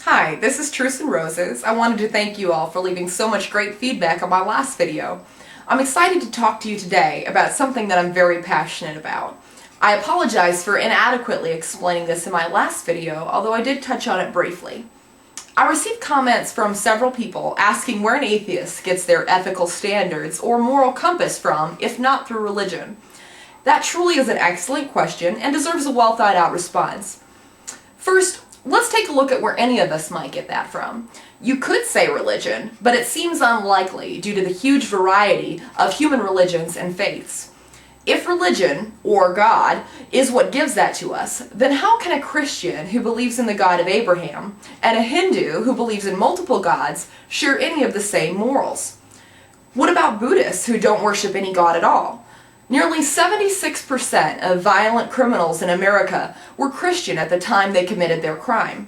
Hi, this is Truthsandroses. I wanted to thank you all for leaving so much great feedback on my last video. I'm excited to talk to you today about something that I'm very passionate about. I apologize for inadequately explaining this in my last video, although I did touch on it briefly. I received comments from several people asking where an atheist gets their ethical standards or moral compass from, if not through religion. That truly is an excellent question and deserves a well thought out response. First, let's take a look at where any of us might get that from. You could say religion, but it seems unlikely due to the huge variety of human religions and faiths. If religion, or God, is what gives that to us, then how can a Christian who believes in the God of Abraham and a Hindu who believes in multiple gods share any of the same morals? What about Buddhists who don't worship any God at all? Nearly 76% of violent criminals in America were Christian at the time they committed their crime.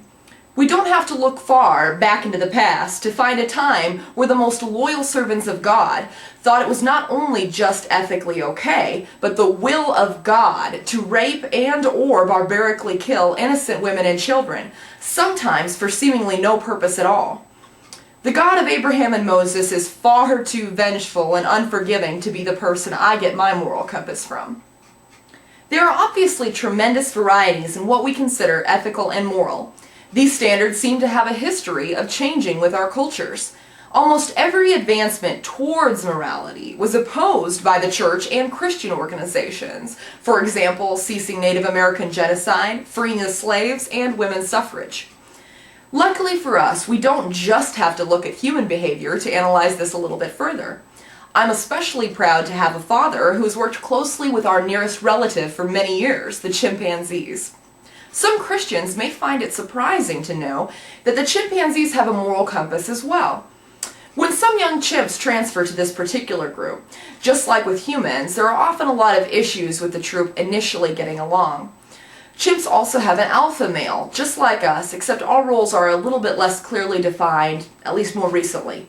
We don't have to look far back into the past to find a time where the most loyal servants of God thought it was not only just ethically okay, but the will of God to rape and or barbarically kill innocent women and children, sometimes for seemingly no purpose at all. The God of Abraham and Moses is far too vengeful and unforgiving to be the person I get my moral compass from. There are obviously tremendous varieties in what we consider ethical and moral. These standards seem to have a history of changing with our cultures. Almost every advancement towards morality was opposed by the church and Christian organizations. For example, ceasing Native American genocide, freeing the slaves, and women's suffrage. Luckily for us, we don't just have to look at human behavior to analyze this a little bit further. I'm especially proud to have a father who has worked closely with our nearest relative for many years, the chimpanzees. Some Christians may find it surprising to know that the chimpanzees have a moral compass as well. When some young chimps transfer to this particular group, just like with humans, there are often a lot of issues with the troop initially getting along. Chimps also have an alpha male, just like us, except our roles are a little bit less clearly defined, at least more recently.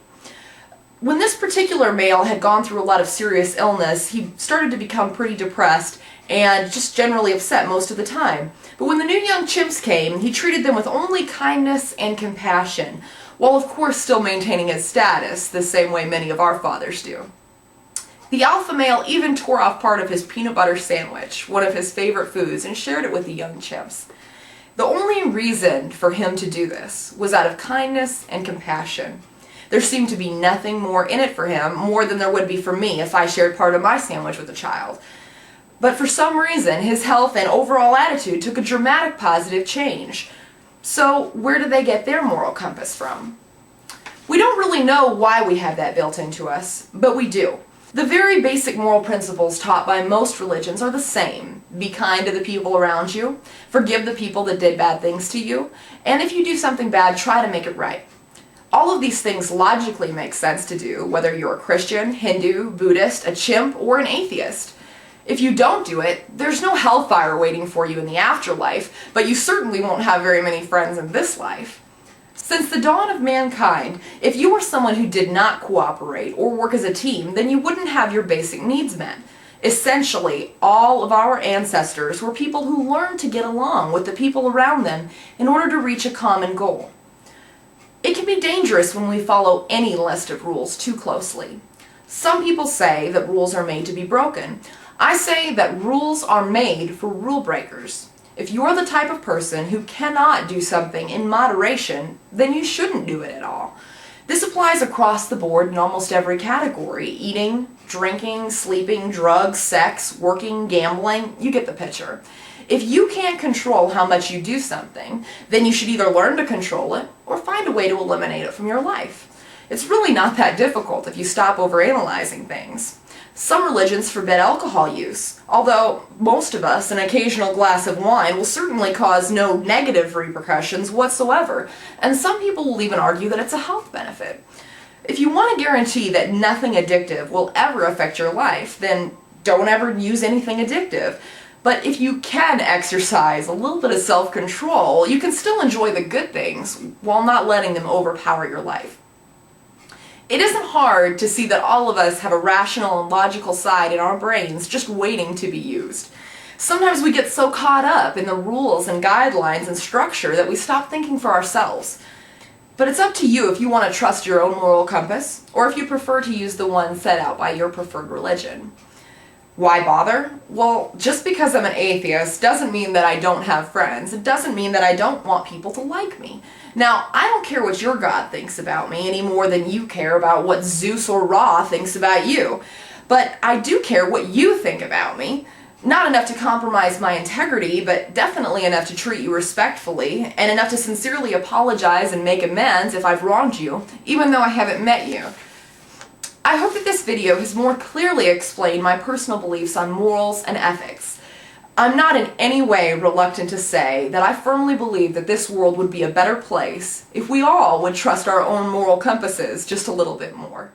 When this particular male had gone through a lot of serious illness, he started to become pretty depressed and just generally upset most of the time. But when the new young chimps came, he treated them with only kindness and compassion, while of course still maintaining his status, the same way many of our fathers do. The alpha male even tore off part of his peanut butter sandwich, one of his favorite foods, and shared it with the young chimps. The only reason for him to do this was out of kindness and compassion. There seemed to be nothing more in it for him, more than there would be for me if I shared part of my sandwich with a child. But for some reason, his health and overall attitude took a dramatic positive change. So where do they get their moral compass from? We don't really know why we have that built into us, but we do. The very basic moral principles taught by most religions are the same. Be kind to the people around you, forgive the people that did bad things to you, and if you do something bad, try to make it right. All of these things logically make sense to do, whether you're a Christian, Hindu, Buddhist, a chimp, or an atheist. If you don't do it, there's no hellfire waiting for you in the afterlife, but you certainly won't have very many friends in this life. Since the dawn of mankind, if you were someone who did not cooperate or work as a team, then you wouldn't have your basic needs met. Essentially, all of our ancestors were people who learned to get along with the people around them in order to reach a common goal. It can be dangerous when we follow any list of rules too closely. Some people say that rules are made to be broken. I say that rules are made for rule breakers. If you're the type of person who cannot do something in moderation, then you shouldn't do it at all. This applies across the board in almost every category: eating, drinking, sleeping, drugs, sex, working, gambling. You get the picture. If you can't control how much you do something, then you should either learn to control it or find a way to eliminate it from your life. It's really not that difficult if you stop overanalyzing things. Some religions forbid alcohol use, although most of us, an occasional glass of wine will certainly cause no negative repercussions whatsoever, and some people will even argue that it's a health benefit. If you want to guarantee that nothing addictive will ever affect your life, then don't ever use anything addictive. But if you can exercise a little bit of self-control, you can still enjoy the good things while not letting them overpower your life. It isn't hard to see that all of us have a rational and logical side in our brains just waiting to be used. Sometimes we get so caught up in the rules and guidelines and structure that we stop thinking for ourselves. But it's up to you if you want to trust your own moral compass, or if you prefer to use the one set out by your preferred religion. Why bother? Well, just because I'm an atheist doesn't mean that I don't have friends. It doesn't mean that I don't want people to like me. Now, I don't care what your God thinks about me any more than you care about what Zeus or Ra thinks about you. But I do care what you think about me. Not enough to compromise my integrity, but definitely enough to treat you respectfully, and enough to sincerely apologize and make amends if I've wronged you, even though I haven't met you. I hope that this video has more clearly explained my personal beliefs on morals and ethics. I'm not in any way reluctant to say that I firmly believe that this world would be a better place if we all would trust our own moral compasses just a little bit more.